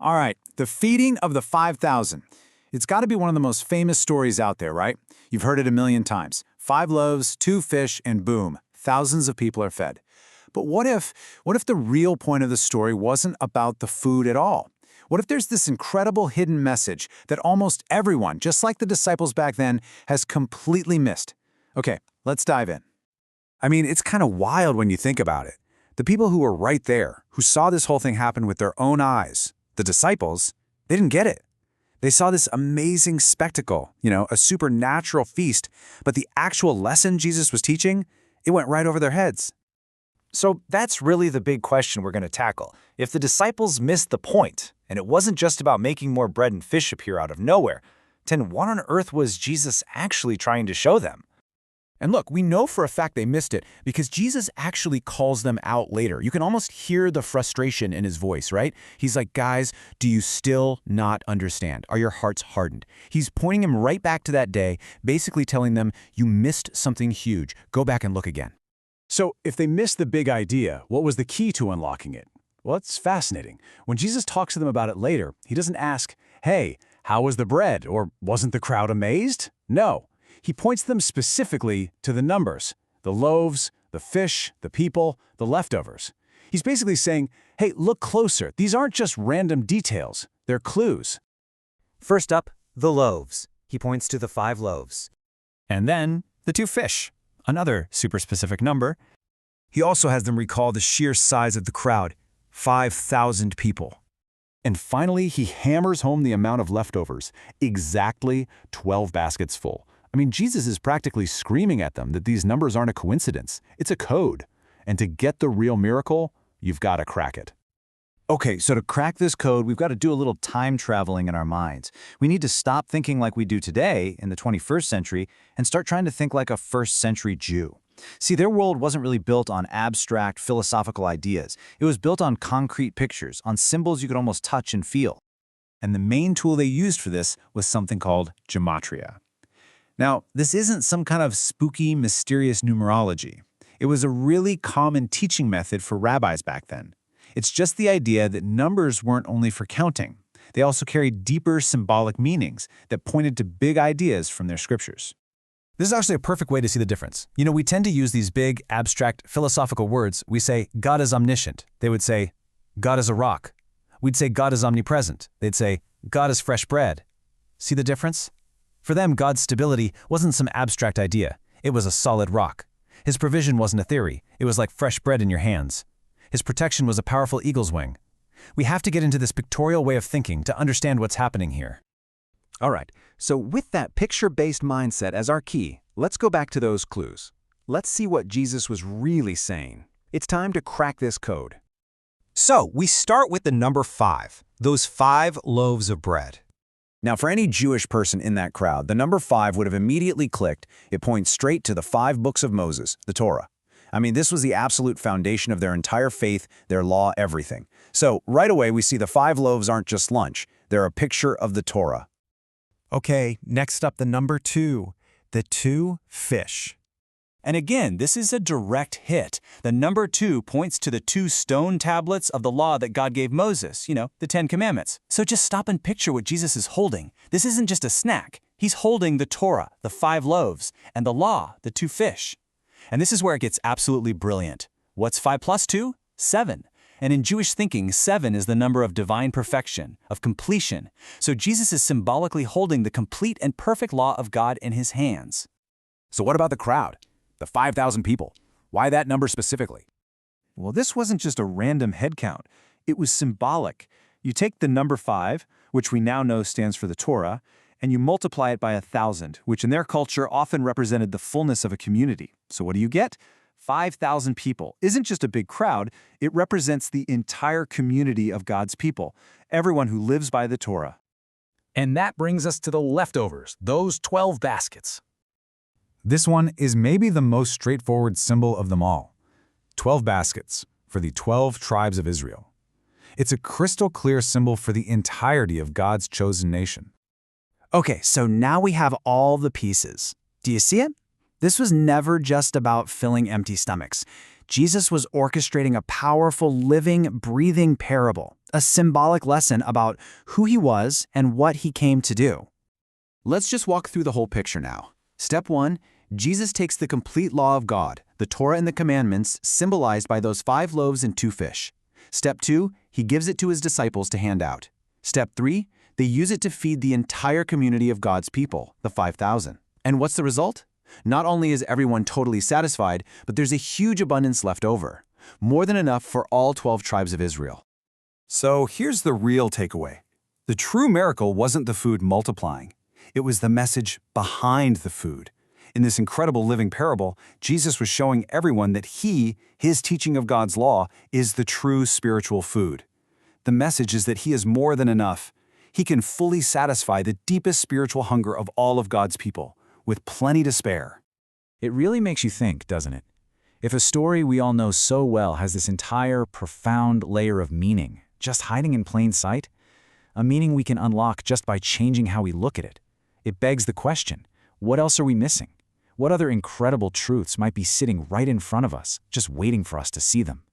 All right, the feeding of the 5,000. It's got to be one of the most famous stories out there, right? You've heard it a million times. 5 loaves, 2 fish, and boom, thousands of people are fed. But what if the real point of the story wasn't about the food at all? What if there's this incredible hidden message that almost everyone, just like the disciples back then, has completely missed? Okay, let's dive in. I mean, it's kind of wild when you think about it. The people who were right there, who saw this whole thing happen with their own eyes, the disciples, they didn't get it. They saw this amazing spectacle, a supernatural feast, but the actual lesson Jesus was teaching, it went right over their heads. So that's really the big question we're going to tackle. If the disciples missed the point, and it wasn't just about making more bread and fish appear out of nowhere, then what on earth was Jesus actually trying to show them? And look, we know for a fact they missed it because Jesus actually calls them out later. You can almost hear the frustration in his voice, right? He's like, guys, do you still not understand? Are your hearts hardened? He's pointing them right back to that day, basically telling them, you missed something huge. Go back and look again. So if they missed the big idea, what was the key to unlocking it? Well, it's fascinating. When Jesus talks to them about it later, he doesn't ask, hey, how was the bread? Or wasn't the crowd amazed? No. He points them specifically to the numbers, the loaves, the fish, the people, the leftovers. He's basically saying, hey, look closer. These aren't just random details. They're clues. First up, the loaves. He points to the 5 loaves. And then the 2 fish, another super specific number. He also has them recall the sheer size of the crowd, 5,000 people. And finally, he hammers home the amount of leftovers, exactly 12 baskets full. I mean, Jesus is practically screaming at them that these numbers aren't a coincidence. It's a code. And to get the real miracle, you've got to crack it. Okay, so to crack this code, we've got to do a little time traveling in our minds. We need to stop thinking like we do today in the 21st century and start trying to think like a first century Jew. See, their world wasn't really built on abstract philosophical ideas. It was built on concrete pictures, on symbols you could almost touch and feel. And the main tool they used for this was something called gematria. Now, this isn't some kind of spooky, mysterious numerology. It was a really common teaching method for rabbis back then. It's just the idea that numbers weren't only for counting. They also carried deeper symbolic meanings that pointed to big ideas from their scriptures. This is actually a perfect way to see the difference. We tend to use these big, abstract, philosophical words. We say, God is omniscient. They would say, God is a rock. We'd say, God is omnipresent. They'd say, God is fresh bread. See the difference? For them, God's stability wasn't some abstract idea. It was a solid rock. His provision wasn't a theory. It was like fresh bread in your hands. His protection was a powerful eagle's wing. We have to get into this pictorial way of thinking to understand what's happening here. All right, so with that picture-based mindset as our key, let's go back to those clues. Let's see what Jesus was really saying. It's time to crack this code. So we start with the number 5, those 5 loaves of bread. Now, for any Jewish person in that crowd, the number 5 would have immediately clicked. It points straight to the 5 books of Moses, the Torah. I mean, this was the absolute foundation of their entire faith, their law, everything. So right away, we see the 5 loaves aren't just lunch. They're a picture of the Torah. Okay, next up, the number 2, the 2 fish. And again, this is a direct hit. The number 2 points to the 2 stone tablets of the law that God gave Moses, the 10 Commandments. So just stop and picture what Jesus is holding. This isn't just a snack. He's holding the Torah, the 5 loaves, and the law, the 2 fish. And this is where it gets absolutely brilliant. What's 5 plus 2? 7. And in Jewish thinking, 7 is the number of divine perfection, of completion. So Jesus is symbolically holding the complete and perfect law of God in his hands. So what about the crowd? The 5,000 people. Why that number specifically? Well, this wasn't just a random head count. It was symbolic. You take the number 5, which we now know stands for the Torah, and you multiply it by 1,000, which in their culture often represented the fullness of a community. So what do you get? 5,000 people isn't just a big crowd, it represents the entire community of God's people, everyone who lives by the Torah. And that brings us to the leftovers, those 12 baskets. This one is maybe the most straightforward symbol of them all. 12 baskets for the 12 tribes of Israel. It's a crystal clear symbol for the entirety of God's chosen nation. Okay, so now we have all the pieces. Do you see it? This was never just about filling empty stomachs. Jesus was orchestrating a powerful, living, breathing parable, a symbolic lesson about who he was and what he came to do. Let's just walk through the whole picture now. Step 1, Jesus takes the complete law of God, the Torah and the commandments, symbolized by those 5 loaves and 2 fish. Step 2, he gives it to his disciples to hand out. Step 3, they use it to feed the entire community of God's people, the 5,000. And what's the result? Not only is everyone totally satisfied, but there's a huge abundance left over. More than enough for all 12 tribes of Israel. So here's the real takeaway. The true miracle wasn't the food multiplying. It was the message behind the food. In this incredible living parable, Jesus was showing everyone that his teaching of God's law, is the true spiritual food. The message is that he is more than enough. He can fully satisfy the deepest spiritual hunger of all of God's people, with plenty to spare. It really makes you think, doesn't it? If a story we all know so well has this entire, profound layer of meaning, just hiding in plain sight, a meaning we can unlock just by changing how we look at it, it begs the question, what else are we missing? What other incredible truths might be sitting right in front of us, just waiting for us to see them?